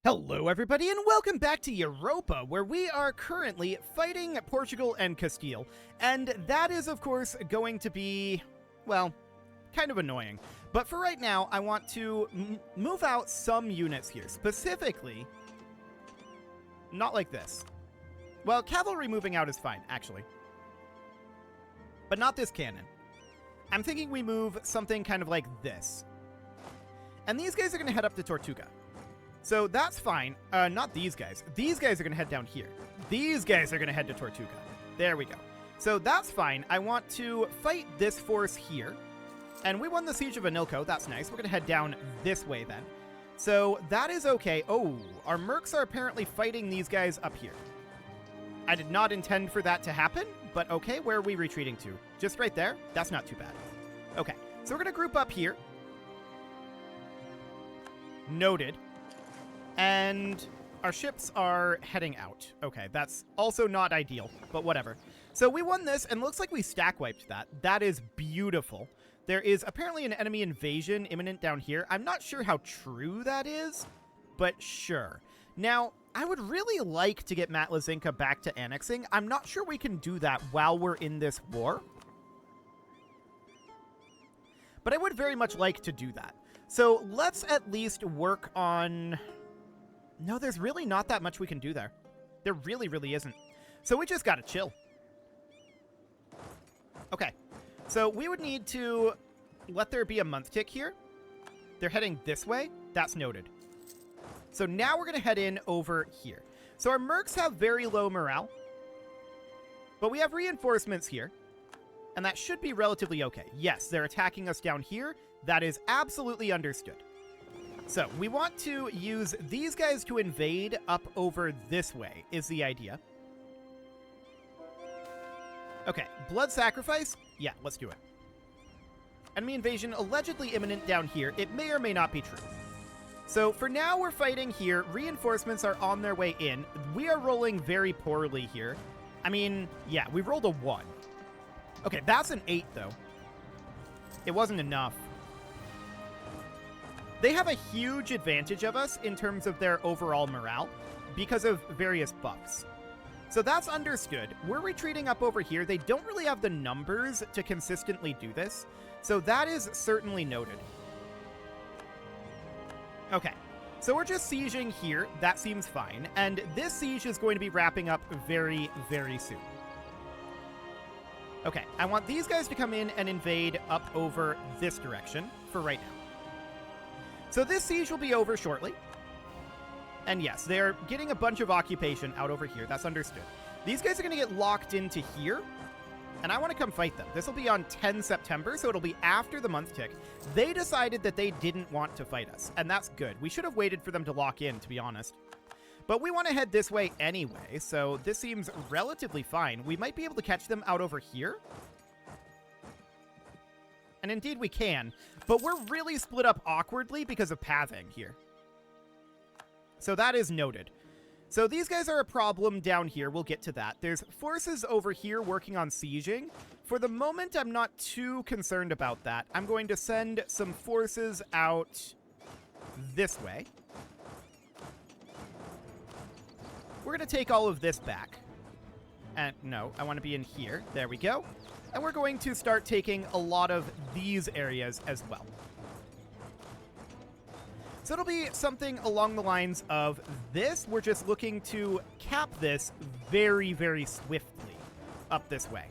Hello everybody and welcome back to Europa, where we are currently fighting Portugal and Castile, and that is of course going to be, well, kind of annoying. But for right now, I want to move out some units here, specifically, not like this. Well, cavalry moving out is fine, actually. But not this cannon. I'm thinking we move something kind of like this. And these guys are going to head up to Tortuga. So that's fine. Not these guys. These guys are going to head down here. These guys are going to head to Tortuga. There we go. So that's fine. I want to fight this force here. And we won the Siege of Anilco. That's nice. We're going to head down this way then. So that is okay. Oh, our mercs are apparently fighting these guys up here. I did not intend for that to happen, but okay. Where are we retreating to? Just right there? That's not too bad. Okay. So we're going to group up here. Noted. And our ships are heading out. Okay, that's also not ideal, but whatever. So we won this, and looks like we stack wiped that. That is beautiful. There is apparently an enemy invasion imminent down here. I'm not sure how true that is, but sure. Now, I would really like to get Matlazinka back to annexing. I'm not sure we can do that while we're in this war. But I would very much like to do that. So let's at least work on... No, there's really not that much we can do there. There really isn't. So we just gotta chill. Okay. So we would need to let there be a month tick here. They're heading this way. That's noted. So now we're gonna head in over here. So our mercs have very low morale. But we have reinforcements here. And that should be relatively okay. Yes, they're attacking us down here. That is absolutely understood. So, we want to use these guys to invade up over this way, is the idea. Okay, blood sacrifice? Yeah, let's do it. Enemy invasion allegedly imminent down here. It may or may not be true. So, for now, we're fighting here. Reinforcements are on their way in. We are rolling very poorly here. I mean, yeah, we rolled a 1. Okay, that's an 8, though. It wasn't enough. They have a huge advantage of us in terms of their overall morale because of various buffs. So that's understood. We're retreating up over here. They don't really have the numbers to consistently do this. So that is certainly noted. Okay. So we're just sieging here. That seems fine. And this siege is going to be wrapping up very soon. Okay. I want these guys to come in and invade up over this direction for right now. So this siege will be over shortly. And yes, they're getting a bunch of occupation out over here. That's understood. These guys are going to get locked into here. And I want to come fight them. This will be on 10 September, so it'll be after the month tick. They decided that they didn't want to fight us. And that's good. We should have waited for them to lock in, to be honest. But we want to head this way anyway, so this seems relatively fine. We might be able to catch them out over here. And indeed we can, but we're really split up awkwardly because of pathing here. So that is noted. So these guys are a problem down here. We'll get to that. There's forces over here working on sieging. For the moment, I'm not too concerned about that. I'm going to send some forces out this way. We're going to take all of this back. And no, I want to be in here. There we go. And we're going to start taking a lot of these areas as well. So it'll be something along the lines of this. We're just looking to cap this very swiftly up this way.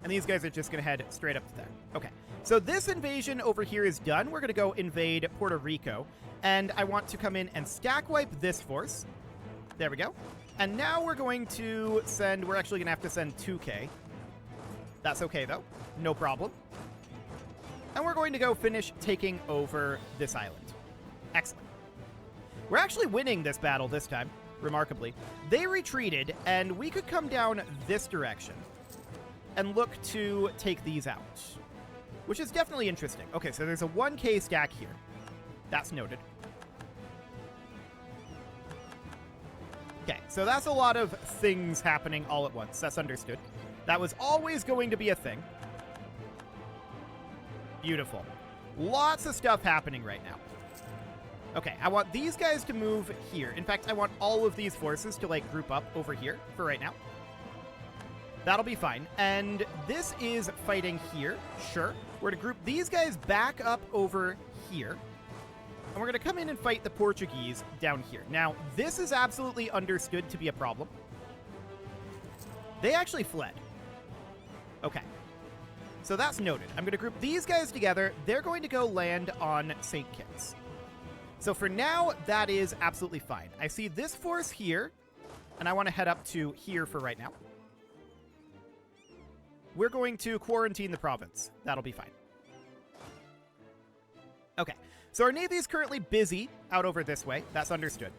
And these guys are just going to head straight up to there. Okay, so this invasion over here is done. We're going to go invade Puerto Rico. And I want to come in and stack wipe this force. There we go. And now we're going to send... We're actually going to have to send 2K. That's okay, though. No problem. And we're going to go finish taking over this island. Excellent. We're actually winning this battle this time, remarkably. They retreated, and we could come down this direction and look to take these out, which is definitely interesting. Okay, so there's a 1K stack here. That's noted. Okay, so that's a lot of things happening all at once. That's understood. That was always going to be a thing. Beautiful. Lots of stuff happening right now. Okay, I want these guys to move here. In fact, I want all of these forces to, like, group up over here for right now. That'll be fine. And this is fighting here. Sure. We're going to group these guys back up over here. And we're going to come in and fight the Portuguese down here. Now, this is absolutely understood to be a problem. They actually fled. Okay. So that's noted. I'm going to group these guys together. They're going to go land on St. Kitts. So for now, that is absolutely fine. I see this force here, and I want to head up to here for right now. We're going to quarantine the province. That'll be fine. Okay, so our Navy is currently busy out over this way. That's understood.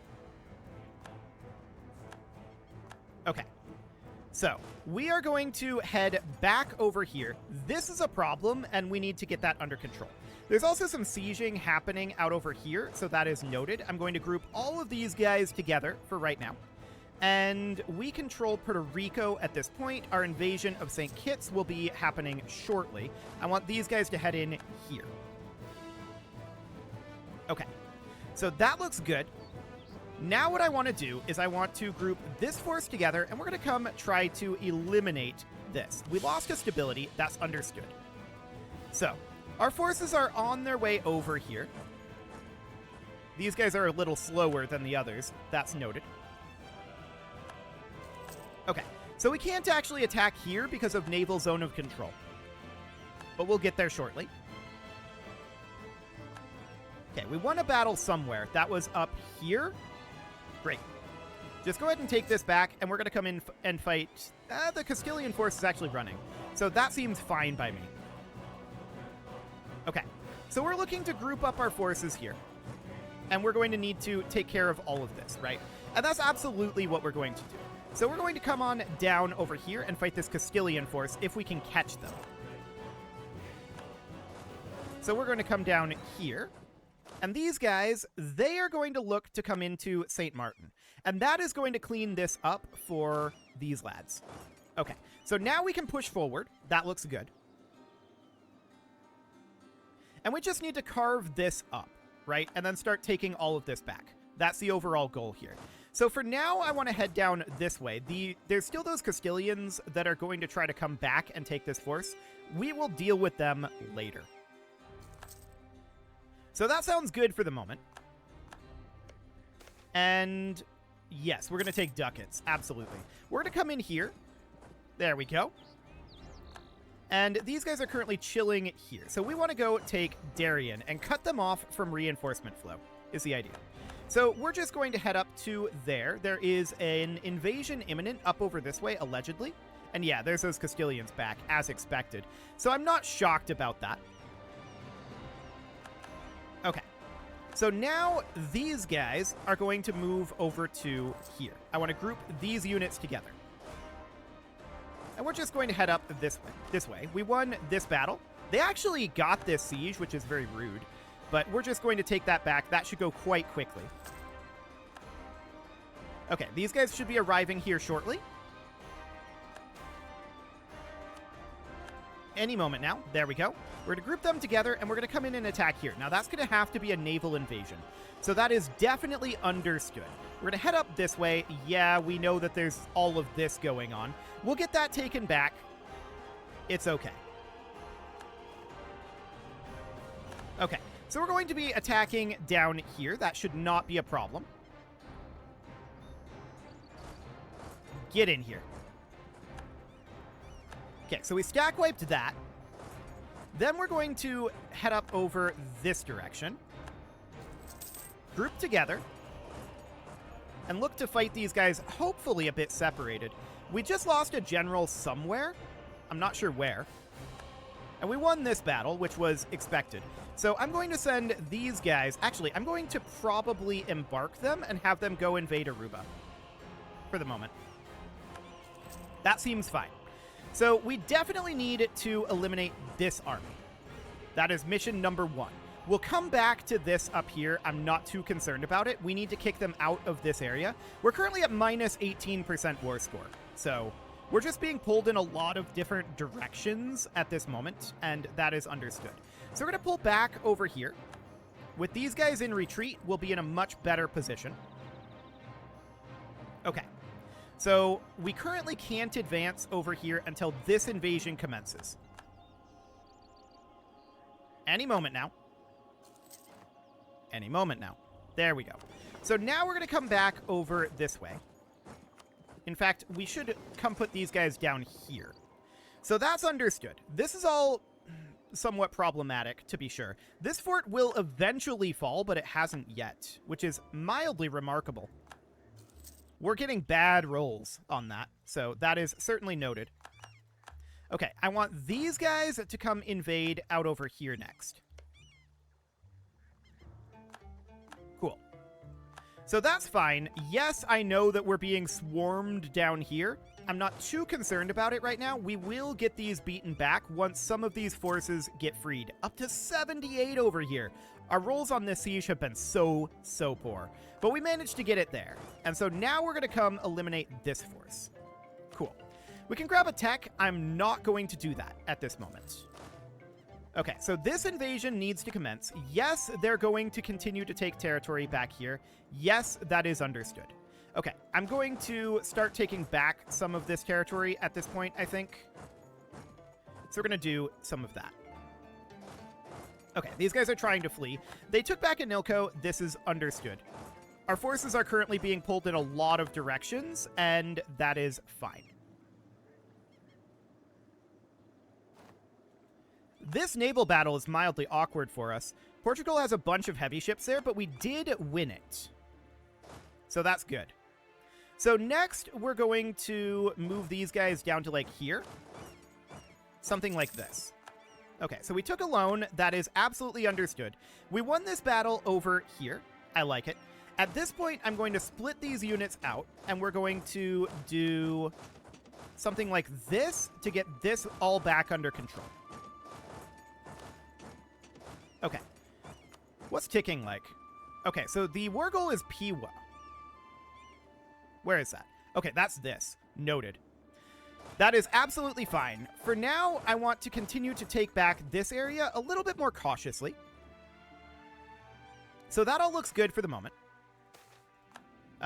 Okay, so we are going to head back over here. This is a problem, and we need to get that under control. There's also some sieging happening out over here, so that is noted. I'm going to group all of these guys together for right now. And we control Puerto Rico at this point. Our invasion of St. Kitts will be happening shortly. I want these guys to head in here. Okay, so that looks good. Now what I want to do is I want to group this force together, and we're going to come try to eliminate this. We lost a stability. That's understood. So our forces are on their way over here. These guys are a little slower than the others. That's noted. Okay, so we can't actually attack here because of naval zone of control. But we'll get there shortly. Okay, we won a battle somewhere. That was up here. Great. Just go ahead and take this back, and we're going to come in and fight. The Castilian force is actually running, so that seems fine by me. Okay, so we're looking to group up our forces here, and we're going to need to take care of all of this, right? And that's absolutely what we're going to do. So we're going to come on down over here and fight this Castilian force if we can catch them. So we're going to come down here. And these guys, they are going to look to come into St. Martin. And that is going to clean this up for these lads. Okay, so now we can push forward. That looks good. And we just need to carve this up, right? And then start taking all of this back. That's the overall goal here. So for now, I want to head down this way. There's still those Castilians that are going to try to come back and take this force. We will deal with them later. So that sounds good for the moment. And yes, we're going to take ducats. Absolutely. We're going to come in here. There we go. And these guys are currently chilling here. So we want to go take Darien and cut them off from reinforcement flow, is the idea. So we're just going to head up to there. There is an invasion imminent up over this way, allegedly. And yeah, there's those Castilians back, as expected. So I'm not shocked about that. Okay. So now these guys are going to move over to here. I want to group these units together. And we're just going to head up this way. We won this battle. They actually got this siege, which is very rude. But we're just going to take that back. That should go quite quickly. Okay, these guys should be arriving here shortly. Any moment now. There we go. We're going to group them together, and we're going to come in and attack here. Now, that's going to have to be a naval invasion. So that is definitely understood. We're going to head up this way. Yeah, we know that there's all of this going on. We'll get that taken back. It's okay. Okay. So we're going to be attacking down here. That should not be a problem. Get in here. Okay, so we stack wiped that. Then we're going to head up over this direction. Group together. And look to fight these guys, hopefully a bit separated. We just lost a general somewhere. I'm not sure where. And we won this battle, which was expected. So I'm going to send these guys... Actually, I'm going to probably embark them and have them go invade Aruba. For the moment. That seems fine. So we definitely need to eliminate this army. That is mission number 1. We'll come back to this up here. I'm not too concerned about it. We need to kick them out of this area. We're currently at minus 18% war score. So we're just being pulled in a lot of different directions at this moment, and that is understood. So we're going to pull back over here. With these guys in retreat, we'll be in a much better position. Okay. So we currently can't advance over here until this invasion commences. Any moment now. Any moment now. There we go. So now we're going to come back over this way. In fact, we should come put these guys down here. So that's understood. This is all somewhat problematic, to be sure. This fort will eventually fall, but it hasn't yet, which is mildly remarkable. We're getting bad rolls on that, so that is certainly noted. Okay, I want these guys to come invade out over here next. Cool. So that's fine. Yes, I know that we're being swarmed down here. I'm not too concerned about it right now. We will get these beaten back once some of these forces get freed. Up to 78 over here. Our rolls on this siege have been so poor. But we managed to get it there. And so now we're going to come eliminate this force. Cool. We can grab a tech. I'm not going to do that at this moment. Okay, so this invasion needs to commence. Yes, they're going to continue to take territory back here. Yes, that is understood. Okay, I'm going to start taking back some of this territory at this point, I think. So we're going to do some of that. Okay, these guys are trying to flee. They took back Anilko. This is understood. Our forces are currently being pulled in a lot of directions, and that is fine. This naval battle is mildly awkward for us. Portugal has a bunch of heavy ships there, but we did win it. So that's good. So next, we're going to move these guys down to, like, here. Something like this. Okay, so we took a loan. That is absolutely understood. We won this battle over here. I like it. At this point, I'm going to split these units out, and we're going to do something like this to get this all back under control. Okay. What's ticking like? Okay, so the war goal is Piwa. Where is that? Okay, that's this. Noted. That is absolutely fine. For now, I want to continue to take back this area a little bit more cautiously. So that all looks good for the moment.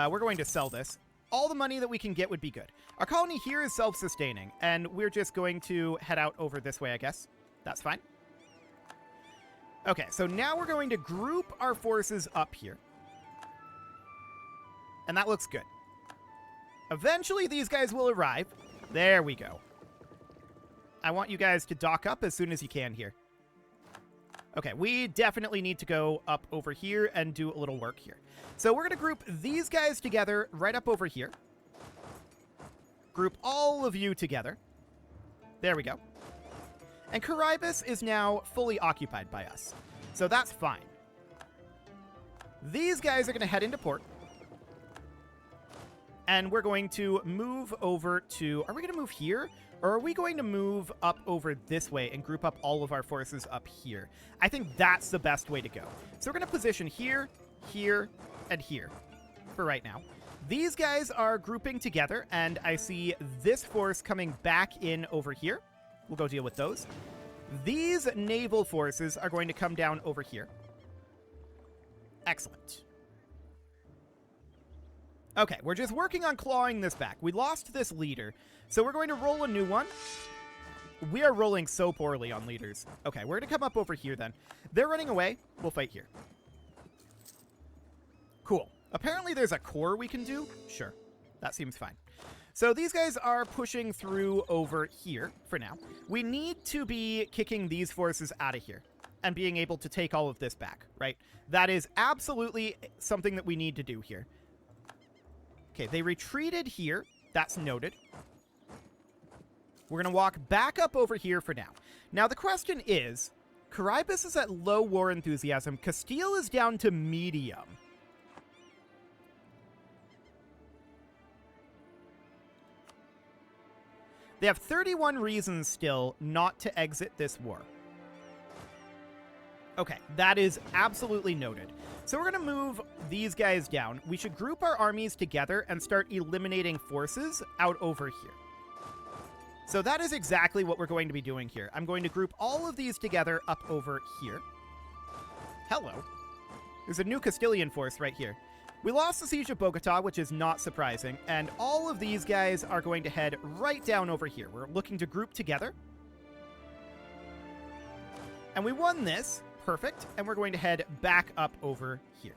We're going to sell this. All the money that we can get would be good. Our colony here is self-sustaining, and we're just going to head out over this way, I guess. That's fine. Okay, so now we're going to group our forces up here. And that looks good. Eventually, these guys will arrive. There we go. I want you guys to dock up as soon as you can here. Okay, we definitely need to go up over here and do a little work here. So we're going to group these guys together right up over here. Group all of you together. There we go. And Caribus is now fully occupied by us. So that's fine. These guys are going to head into port. And we're going to move over to... Are we going to move here? Or are we going to move up over this way and group up all of our forces up here? I think that's the best way to go. So we're going to position here, here, and here for right now. These guys are grouping together, and I see this force coming back in over here. We'll go deal with those. These naval forces are going to come down over here. Excellent. Okay, we're just working on clawing this back. We lost this leader, so we're going to roll a new one. We are rolling so poorly on leaders. Okay, we're going to come up over here then. They're running away. We'll fight here. Cool. Apparently there's a core we can do. Sure, that seems fine. So these guys are pushing through over here for now. We need to be kicking these forces out of here and being able to take all of this back, right? That is absolutely something that we need to do here. Okay, they retreated here. That's noted. We're going to walk back up over here for now. Now, the question is, Caribus is at low war enthusiasm. Castile is down to medium. They have 31 reasons still not to exit this war. Okay, that is absolutely noted. So we're going to move these guys down. We should group our armies together and start eliminating forces out over here. So that is exactly what we're going to be doing here. I'm going to group all of these together up over here. Hello. There's a new Castilian force right here. We lost the Siege of Bogota, which is not surprising, and all of these guys are going to head right down over here. We're looking to group together. And we won this. Perfect. And we're going to head back up over here.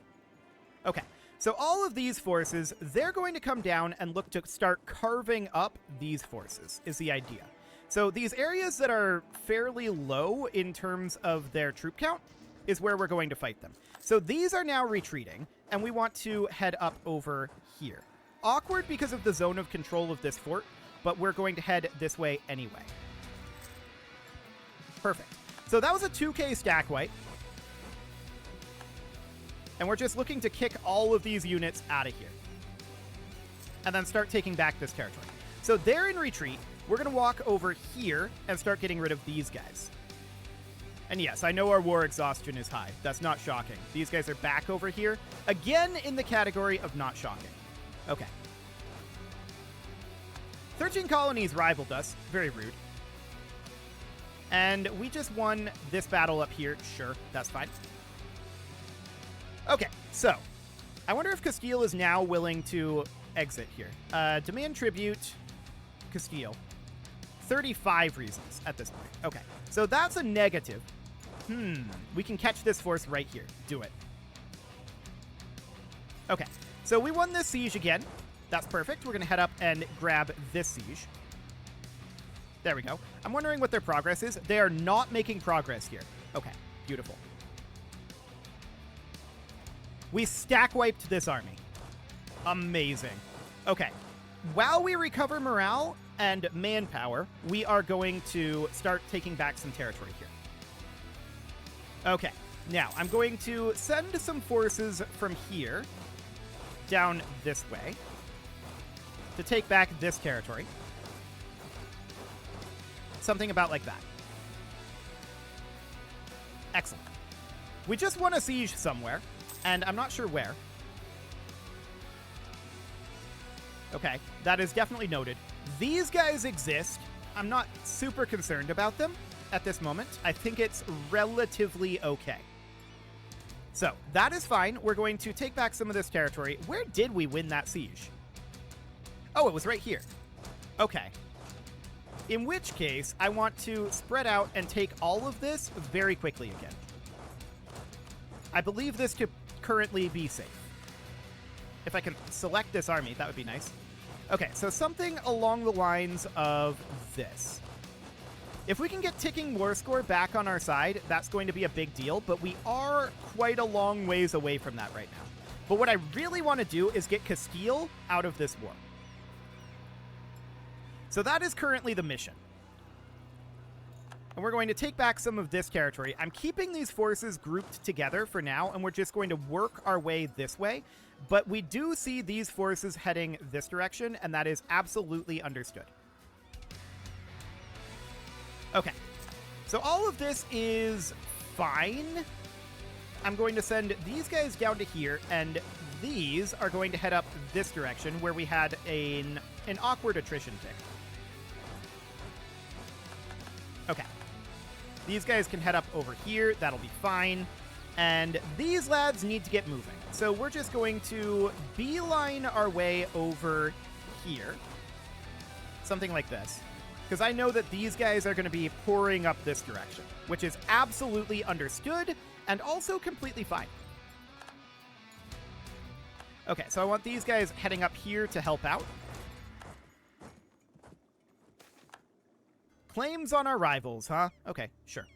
Okay. So all of these forces, they're going to come down and look to start carving up these forces, is the idea. So these areas that are fairly low in terms of their troop count is where we're going to fight them. So these are now retreating, and we want to head up over here. Awkward because of the zone of control of this fort, but we're going to head this way anyway. Perfect. So that was a 2k stack wipe. And we're just looking to kick all of these units out of here. And then start taking back this territory. So they're in retreat. We're going to walk over here and start getting rid of these guys. And yes, I know our war exhaustion is high. That's not shocking. These guys are back over here. Again, in the category of not shocking. Okay. 13 colonies rivaled us. Very rude. And we just won this battle up here. Sure, that's fine. Okay, so I wonder if Castile is now willing to exit here. Demand tribute, Castile. 35 reasons at this point. Okay, so that's a negative. We can catch this force right here. Do it. Okay, so we won this siege again. That's perfect. We're going to head up and grab this siege. There we go. I'm wondering what their progress is. They are not making progress here. Okay, beautiful. We stack wiped this army. Amazing. Okay, while we recover morale and manpower, we are going to start taking back some territory here. Okay, now I'm going to send some forces from here down this way to take back this territory. Something about like that. Excellent. We just won a siege somewhere, and I'm not sure where. Okay, that is definitely noted. These guys exist. I'm not super concerned about them at this moment. I think it's relatively okay. So, that is fine. We're going to take back some of this territory. Where did we win that siege? Oh, it was right here. Okay. In which case, I want to spread out and take all of this very quickly again. I believe this could currently be safe. If I can select this army, that would be nice. Okay, so something along the lines of this. If we can get ticking war score back on our side, that's going to be a big deal, but we are quite a long ways away from that right now. But what I really want to do is get Castile out of this war. So that is currently the mission. And we're going to take back some of this territory. I'm keeping these forces grouped together for now, and we're just going to work our way this way. But we do see these forces heading this direction, and that is absolutely understood. Okay. So all of this is fine. I'm going to send these guys down to here, and these are going to head up this direction where we had an awkward attrition tick. Okay. These guys can head up over here. That'll be fine. And these lads need to get moving. So we're just going to beeline our way over here. Something like this. Because I know that these guys are going to be pouring up this direction, which is absolutely understood and also completely fine. Okay, so I want these guys heading up here to help out. Claims on our rivals, huh? Okay, sure.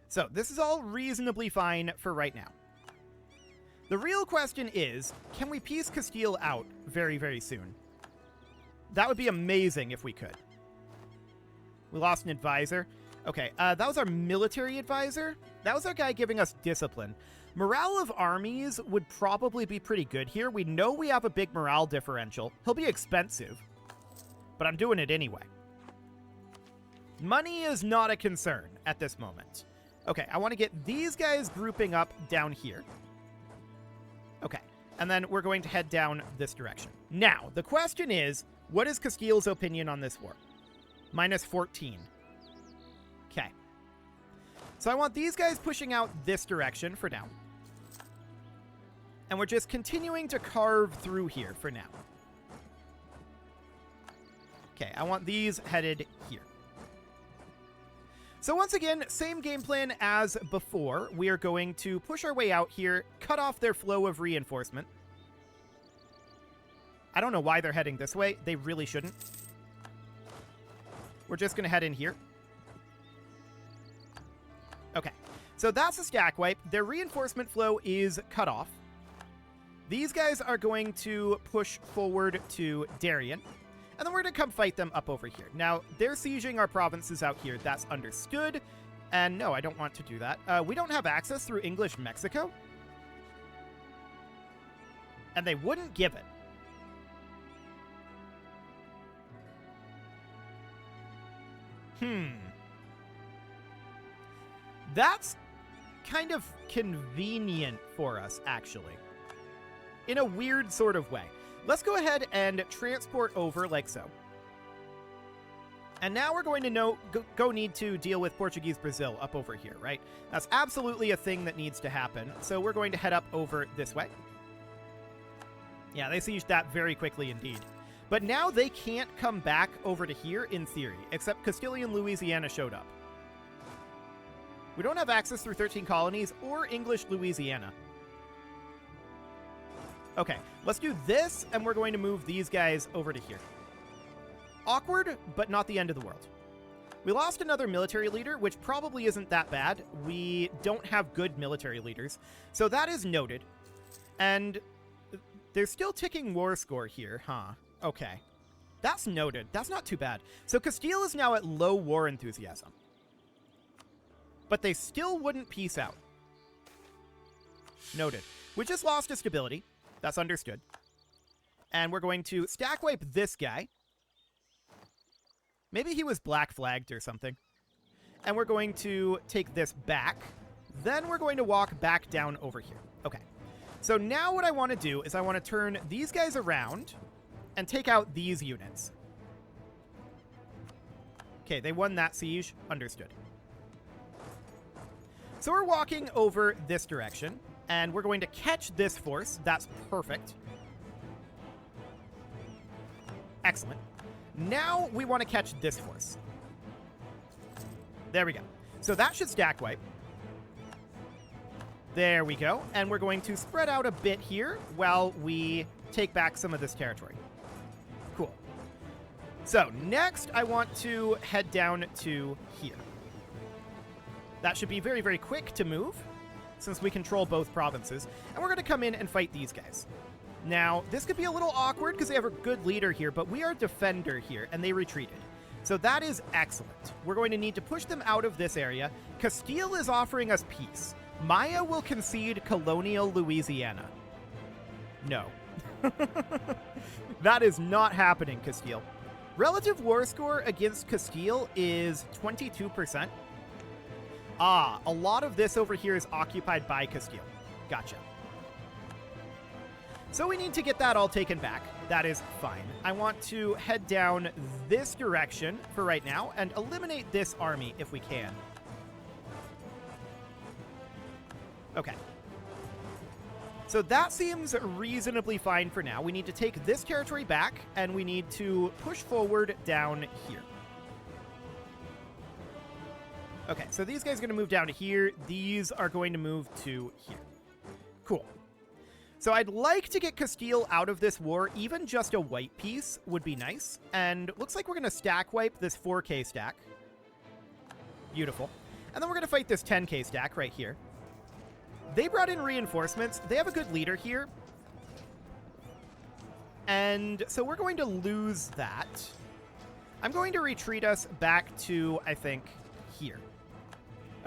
So, this is all reasonably fine for right now. The real question is, can we piece Castile out very, very soon? That would be amazing if we could. We lost an advisor. Okay, that was our military advisor. That was our guy giving us discipline. Morale of armies would probably be pretty good here. We know we have a big morale differential. He'll be expensive, but I'm doing it anyway. Money is not a concern at this moment. Okay, I want to get these guys grouping up down here. Okay, and then we're going to head down this direction. Now, the question is, what is Castile's opinion on this war? -14. Okay. So I want these guys pushing out this direction for now. And we're just continuing to carve through here for now. Okay, I want these headed here. So once again, same game plan as before. We are going to push our way out here, cut off their flow of reinforcement. I don't know why they're heading this way. They really shouldn't. We're just going to head in here. Okay, so that's a stack wipe. Their reinforcement flow is cut off. These guys are going to push forward to Darien. And then we're going to come fight them up over here. Now, they're sieging our provinces out here. That's understood. And no, I don't want to do that. We don't have access through English Mexico. And they wouldn't give it. That's kind of convenient for us, actually. In a weird sort of way. Let's go ahead and transport over like so. And now we're going to go need to deal with Portuguese Brazil up over here, right? That's absolutely a thing that needs to happen. So we're going to head up over this way. Yeah, they sieged that very quickly indeed. But now they can't come back over to here in theory, except Castilian Louisiana showed up. We don't have access through 13 colonies or English Louisiana. Okay, let's do this, and we're going to move these guys over to here. Awkward, but not the end of the world. We lost another military leader, which probably isn't that bad. We don't have good military leaders, so that is noted. And there's still ticking war score here, huh? Okay. That's noted. That's not too bad. So Castile is now at low war enthusiasm. But they still wouldn't peace out. Noted. We just lost a stability. That's understood. And we're going to stack wipe this guy. Maybe he was black flagged or something. And we're going to take this back. Then we're going to walk back down over here. Okay. So now what I want to do is I want to turn these guys around and take out these units. Okay, they won that siege. Understood. So we're walking over this direction. And we're going to catch this force. That's perfect. Excellent. Now we want to catch this force. There we go. So that should stack wipe. There we go. And we're going to spread out a bit here while we take back some of this territory. Cool. So next I want to head down to here. That should be very, very quick to move, since we control both provinces. And we're going to come in and fight these guys. Now, this could be a little awkward because they have a good leader here, but we are defender here, and they retreated. So that is excellent. We're going to need to push them out of this area. Castile is offering us peace. Maya will concede colonial Louisiana. No. That is not happening, Castile. Relative war score against Castile is 22%. Ah, a lot of this over here is occupied by Castile. Gotcha. So we need to get that all taken back. That is fine. I want to head down this direction for right now and eliminate this army if we can. Okay. So that seems reasonably fine for now. We need to take this territory back, and we need to push forward down here. Okay, so these guys are going to move down to here. These are going to move to here. Cool. So I'd like to get Castile out of this war. Even just a white piece would be nice. And looks like we're going to stack wipe this 4K stack. Beautiful. And then we're going to fight this 10K stack right here. They brought in reinforcements. They have a good leader here. And so we're going to lose that. I'm going to retreat us back to, I think, here.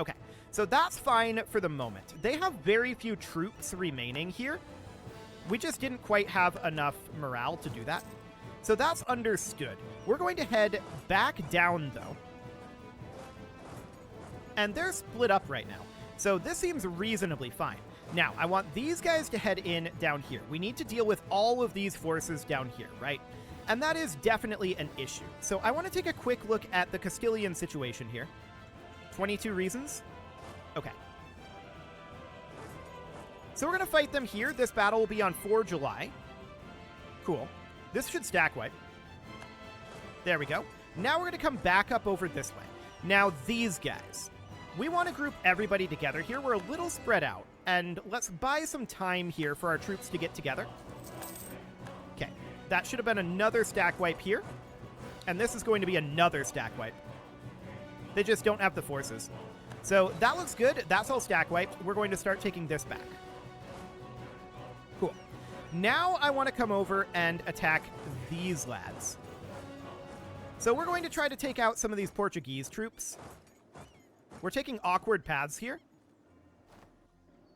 Okay, so that's fine for the moment. They have very few troops remaining here. We just didn't quite have enough morale to do that. So that's understood. We're going to head back down, though. And they're split up right now. So this seems reasonably fine. Now, I want these guys to head in down here. We need to deal with all of these forces down here, right? And that is definitely an issue. So I want to take a quick look at the Castilian situation here. 22 reasons. Okay. So we're going to fight them here. This battle will be on 4 July. Cool. This should stack wipe. There we go. Now we're going to come back up over this way. Now, these guys. We want to group everybody together here. We're a little spread out. And let's buy some time here for our troops to get together. Okay. That should have been another stack wipe here. And this is going to be another stack wipe. They just don't have the forces. So that looks good. That's all stack wiped. We're going to start taking this back. Cool. Now I want to come over and attack these lads. So we're going to try to take out some of these Portuguese troops. We're taking awkward paths here,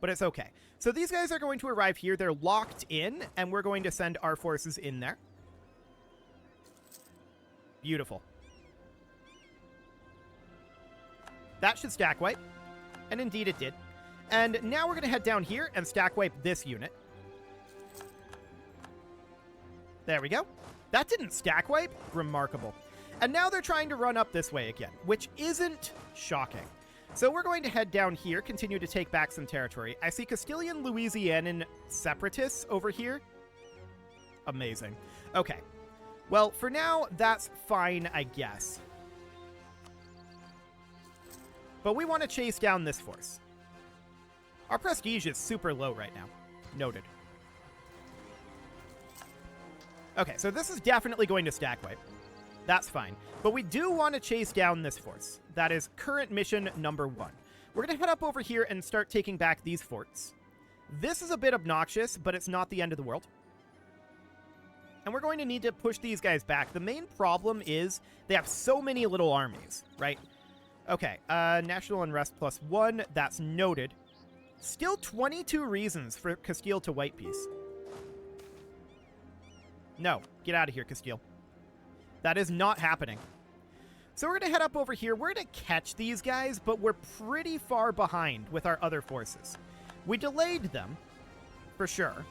but it's okay. So these guys are going to arrive here. They're locked in, and we're going to send our forces in there. Beautiful. That should stack wipe, and indeed it did. And now we're going to head down here and stack wipe this unit. There we go. That didn't stack wipe. Remarkable. And now they're trying to run up this way again, which isn't shocking. So we're going to head down here, continue to take back some territory. I see Castilian Louisianan separatists over here. Amazing. Okay. Well, for now, that's fine, I guess. But we want to chase down this force. Our prestige is super low right now. Noted. Okay, so this is definitely going to stack wipe. That's fine. But we do want to chase down this force. That is current mission number 1. We're going to head up over here and start taking back these forts. This is a bit obnoxious, but it's not the end of the world. And we're going to need to push these guys back. The main problem is they have so many little armies, right? Okay, national unrest +1. That's noted. Still 22 reasons for Castile to white peace. No, get out of here, Castile. That is not happening. So we're going to head up over here. We're going to catch these guys, but we're pretty far behind with our other forces. We delayed them, for sure.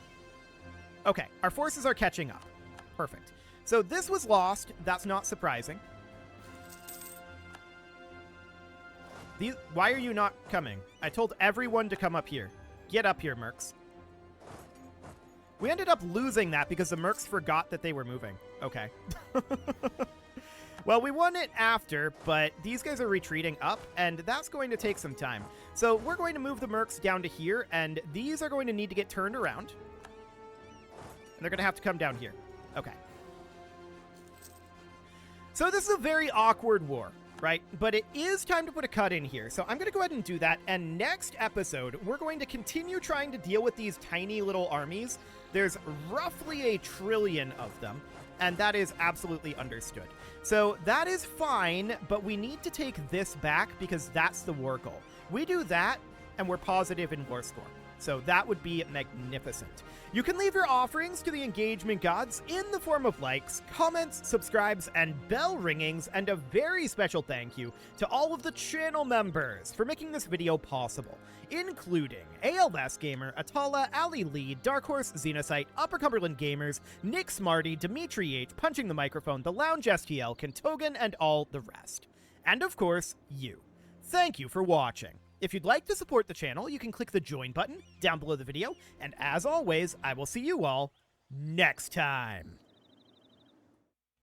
Okay, our forces are catching up. Perfect. So this was lost. That's not surprising. Why are you not coming? I told everyone to come up here. Get up here, mercs. We ended up losing that because the mercs forgot that they were moving. Okay. Well, we won it after, but these guys are retreating up, and that's going to take some time. So we're going to move the mercs down to here, and these are going to need to get turned around. And they're going to have to come down here. Okay. So this is a very awkward war, right? But it is time to put a cut in here. So I'm going to go ahead and do that. And next episode, we're going to continue trying to deal with these tiny little armies. There's roughly 1 trillion of them, and that is absolutely understood. So that is fine, but we need to take this back because that's the war goal. We do that, and we're positive in war score. So that would be magnificent. You can leave your offerings to the engagement gods in the form of likes, comments, subscribes, and bell ringings, and a very special thank you to all of the channel members for making this video possible, including ALS Gamer, Atala, Ali Lee, Dark Horse, Xenocyte, Upper Cumberland Gamers, Nick Smarty, Dimitri H, Punching the Microphone, The Lounge STL, Kentogan, and all the rest. And of course, you. Thank you for watching. If you'd like to support the channel, you can click the join button down below the video, and as always, I will see you all next time.